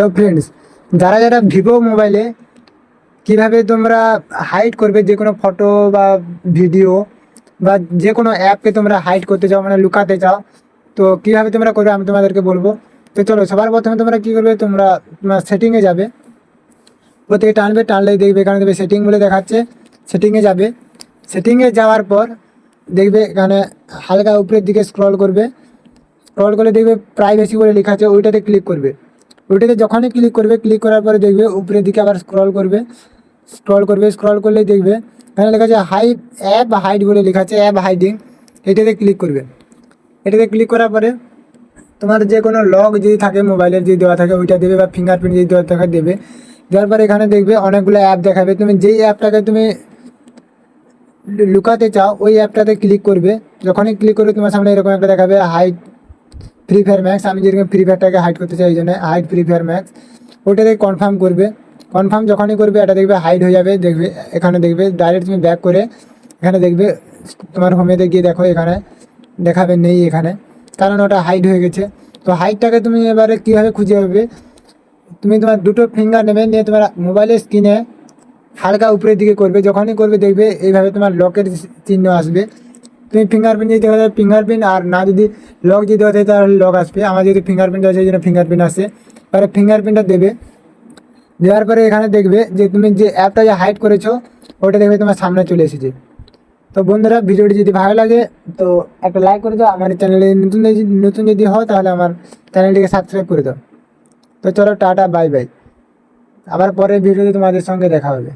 তো ফ্রেন্ডস, যারা যারা ভিভো মোবাইলে কিভাবে তোমরা হাইড করবে যে কোনো ফটো বা ভিডিও বা যে কোনো অ্যাপকে তোমরা হাইড করতে চাও, মানে লুকাতে চাও, তো কিভাবে তোমরা করবে আমি তোমাদেরকে বলবো। তো চলো, সবার প্রথমে তোমরা কি করবে, তোমরা তোমার সেটিংয়ে যাবে। প্রত্যেকে টানবে, টানলেই দেখবে এখানে দেবে সেটিং বলে দেখাচ্ছে। সেটিংয়ে যাবে, সেটিংয়ে যাওয়ার পর দেখবে এখানে হালকা উপরের দিকে স্ক্রল করবে। স্ক্রল করলে দেখবে প্রাইভেসি বলে লেখা আছে, ওইটাতে ক্লিক করবে। ওইটাতে যখনই ক্লিক করবে, ক্লিক করার পরে দেখবে উপরের দিকে আবার স্ক্রল করবে। স্ক্রল করলেই দেখবে এখানে লেখা আছে হাইড অ্যাপ হাইড বলে লেখা আছে, অ্যাপ হাইডিং। এটাতে ক্লিক করবে। এটাতে ক্লিক করার পরে তোমার যে কোনো লক যদি থাকে মোবাইলের, যদি দেওয়া থাকে ওইটা দেবে, বা ফিঙ্গারপ্রিন্ট যদি দেওয়া থাকে দেবে। দেওয়ার পরে এখানে দেখবে অনেকগুলো অ্যাপ দেখাবে। তুমি যেই অ্যাপটাকে তুমি লুকাতে চাও ওই অ্যাপটাতে ক্লিক করবে। যখনই ক্লিক করবে তোমার সামনে এরকম একটা দেখাবে হাইড ফ্রি ফায়ার ম্যাক্স। আমি যেরকম ফ্রি ফায়ারটাকে হাইড করতে চাই, এই জন্য হাইড ফ্রি ফায়ার ম্যাক্স। ওইটাতে কনফার্ম করবে। কনফার্ম যখনই করবে এটা দেখবে হাইড হয়ে যাবে। দেখবে এখানে দেখবে ডাইরেক্ট তুমি ব্যাক করে এখানে দেখবে তোমার হোমেতে গিয়ে দেখো, এখানে দেখাবে নেই এখানে, কারণ ওটা হাইড হয়ে গেছে। তো হাইডটাকে তুমি এবারে কীভাবে খুঁজে পাবে, তুমি তোমার দুটো ফিঙ্গার নেবে, নিয়ে তোমার মোবাইলের স্ক্রিনে হালকা উপরের দিকে করবে। যখনই করবে দেখবে এইভাবে তোমার লকের চিহ্ন আসবে। তুমি ফিঙ্গারপ্রিন্ট যদি দেখা যায় ফিঙ্গারপ্রিন্ট, আর না যদি লক যদি দেওয়া যায় তাহলে লক আসবে। আমার যদি ফিঙ্গারপ্রিন্ট আছে এই জন্য ফিঙ্গারপ্রিন্ট আসে। এবারে ফিঙ্গারপ্রিন্টটা দেবে। দেওয়ার পরে এখানে দেখবে যে তুমি যে অ্যাপটা যে হাইড করেছো ওটা দেখবে তোমার সামনে চলে এসেছে। তো বন্ধুরা, ভিডিওটি যদি ভালো লাগে তো একটা লাইক করে দাও। আমার চ্যানেলে নতুন যদি হও তাহলে আমার চ্যানেলটিকে সাবস্ক্রাইব করে দাও। তো চলো, টাটা, বাই বাই। আবার পরের ভিডিওতে তোমাদের সঙ্গে দেখা হবে।